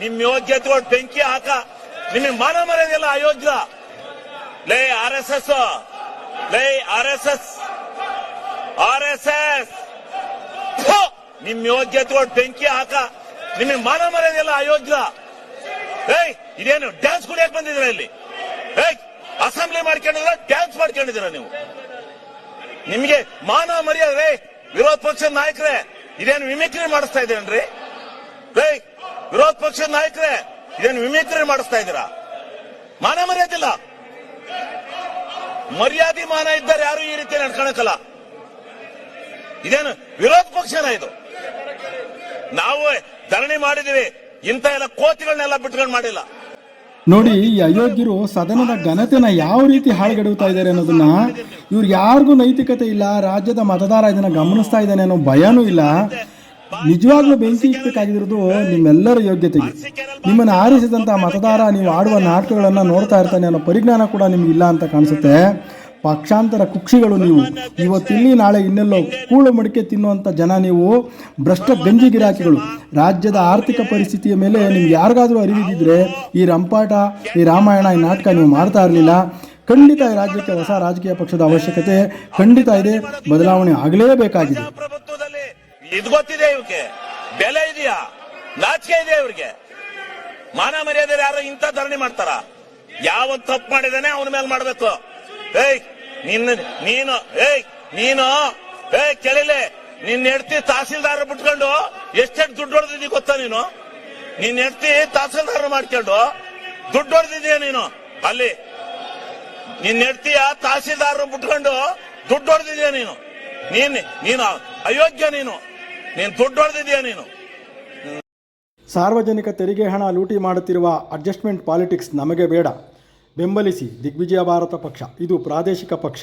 ನಿಮ್ ಯೋಗ್ಯತೆಗಳು ಬೆಂಕಿ ಹಾಕ. ನಿಮಗೆ ಮಾನ ಮರ್ಯಾದೆಲ್ಲ ಅಯೋಗ್ಯ. ಲೇ RSS, ಲೇ RSS, ನಿಮ್ ಯೋಗ್ಯತೆಗಳು ಬೆಂಕಿ ಹಾಕ. ನಿಮಗೆ ಮಾನ ಮರ್ಯಾದೆಲ್ಲ ಅಯೋಗ್ಯ. ಇದೇನು ಡ್ಯಾನ್ಸ್ ಕುಡಿಯಕ್ ಬಂದಿದ್ದೀರಾ ಇಲ್ಲಿ? ಅಸೆಂಬ್ಲಿ ಮಾಡ್ಕೊಂಡಿದ್ರ, ಡ್ಯಾನ್ಸ್ ಮಾಡ್ಕೊಂಡಿದ್ದೀರಾ ನೀವು? ನಿಮ್ಗೆ ಮಾನ ಮರ್ಯಾದೆ? ವಿರೋಧ ಪಕ್ಷದ ನಾಯಕರೇ, ಇದೇನು ಮಿಮಿಕ್ರಿ ಮಾಡಿಸ್ತಾ ಇದ್ದೀರೇನ್ರಿ? ವಿರೋಧ ಪಕ್ಷದ ನಾಯಕರೇ, ಇದೇನು ಮಿಮಿಕ್ರಿ ಮಾಡಿಸ್ತಾ ಇದ್ದೀರಾ? ಮಾನ ಮರ್ಯಾದೆ ಇಲ್ಲ. ಮರ್ಯಾದೆ ಮಾನ ಇದ್ದಾರೆ ಯಾರು ಈ ರೀತಿ ನಡ್ಕೊಳಕಲ್ಲ. ಇದೇನು ವಿರೋಧ ಪಕ್ಷನ ಇದು? ನಾವು ಧರಣಿ ಮಾಡಿದೀವಿ, ಇಂಥ ಎಲ್ಲ ಕೋತಿಗಳನ್ನೆಲ್ಲ ಬಿಟ್ಕೊಂಡು ಮಾಡಿಲ್ಲ. ನೋಡಿ, ಈ ಅಯೋಗ್ಯರು ಸದನದ ಘನತೆನ ಯಾವ ರೀತಿ ಹಾಳುಗೆಡುತ್ತಾ ಇದ್ದಾರೆ ಅನ್ನೋದನ್ನ, ಇವ್ರು ಯಾರಿಗೂ ನೈತಿಕತೆ ಇಲ್ಲ, ರಾಜ್ಯದ ಮತದಾರ ಇದನ್ನ ಗಮನಿಸ್ತಾ ಇದ್ದಾನೆ ಅನ್ನೋ ಭಯನೂ ಇಲ್ಲ. ನಿಜವಾಗ್ಲೂ ಬೆಂಕಿ ಇಕ್ಬೇಕಾಗಿರೋದು ನಿಮ್ಮೆಲ್ಲರ ಯೋಗ್ಯತೆಗೆ. ನಿಮ್ಮನ್ನು ಆರಿಸಿದಂಥ ಮತದಾರ ನೀವು ಆಡುವ ನಾಟಕಗಳನ್ನು ನೋಡ್ತಾ ಇರ್ತಾನೆ ಅನ್ನೋ ಪರಿಜ್ಞಾನ ಕೂಡ ನಿಮ್ಗಿಲ್ಲ ಅಂತ ಕಾಣಿಸುತ್ತೆ. ಪಕ್ಷಾಂತರ ಕುಕ್ಷಿಗಳು ನೀವು. ಇವತ್ತಿಲ್ಲಿ ನಾಳೆ ಇನ್ನೆಲ್ಲೋ ಕೂಳು ಮಡಿಕೆ ತಿನ್ನುವಂಥ ಜನ ನೀವು. ಭ್ರಷ್ಟ ಗಂಜಿ ಗಿರಾಕಿಗಳು. ರಾಜ್ಯದ ಆರ್ಥಿಕ ಪರಿಸ್ಥಿತಿಯ ಮೇಲೆ ನಿಮ್ಗೆ ಯಾರಿಗಾದರೂ ಅರಿವಿದ್ದಿದ್ರೆ ಈ ರಂಪಾಟ, ಈ ರಾಮಾಯಣ, ಈ ನಾಟಕ ನೀವು ಮಾಡ್ತಾ ಇರಲಿಲ್ಲ. ಖಂಡಿತ ಈ ರಾಜ್ಯಕ್ಕೆ ಹೊಸ ರಾಜಕೀಯ ಪಕ್ಷದ ಅವಶ್ಯಕತೆ ಖಂಡಿತ ಇದೆ. ಬದಲಾವಣೆ ಆಗಲೇಬೇಕಾಗಿದೆ. ಇದು ಗೊತ್ತಿದೆ, ಇವಕ್ಕೆ ಬೆಲೆ ಇದೆಯಾ? ನಾಚಿಕೆ ಇದೆ ಇವ್ರಿಗೆ? ಮಾನ ಮರ್ಯಾದೆ ಯಾರು ಇಂಥ ಧರಣಿ ಮಾಡ್ತಾರ? ಯಾವ ತಪ್ಪು ಮಾಡಿದಾನೆ ಅವನ ಮೇಲೆ ಮಾಡ್ಬೇಕು. ನೀನು ಕೇಳಿಲೆ, ನಿನ್ನ ಹೆಂಡತಿ ತಹಸೀಲ್ದಾರ್ ಬಿಟ್ಕೊಂಡು ಎಷ್ಟೆಷ್ಟು ದುಡ್ಡು ಹೊಡೆದಿದ್ದೀ ಗೊತ್ತಾ ನೀನು? ನಿನ್ನ ಹೆಂಡತಿ ತಹಸೀಲ್ದಾರ್ ಮಾಡ್ಕೊಂಡು ದುಡ್ಡು ಹೊಡೆದಿದ್ದೀಯ ನೀನು. ಅಲ್ಲಿ ನಿನ್ನ ಹೆಂಡತಿಯ ತಹಸೀಲ್ದಾರ್ ಬಿಟ್ಕೊಂಡು ದುಡ್ಡು ಹೊಡೆದಿದ್ದೀಯ ನೀನು. ನೀನು ಅಯೋಗ್ಯ. ನೀನು ದುಡ್ಡು ಹೊಡೆದಿದ್ದೀಯ ನೀನು. ಸಾರ್ವಜನಿಕ ತೆರಿಗೆ ಹಣ ಲೂಟಿ ಮಾಡುತ್ತಿರುವ ಅಡ್ಜಸ್ಟ್ಮೆಂಟ್ ಪಾಲಿಟಿಕ್ಸ್ ನಮಗೆ ಬೇಡ. ಬೆಂಬಲಿಸಿ ದಿಗ್ವಿಜಯ ಭಾರತ ಪಕ್ಷ. ಇದು ಪ್ರಾದೇಶಿಕ ಪಕ್ಷ.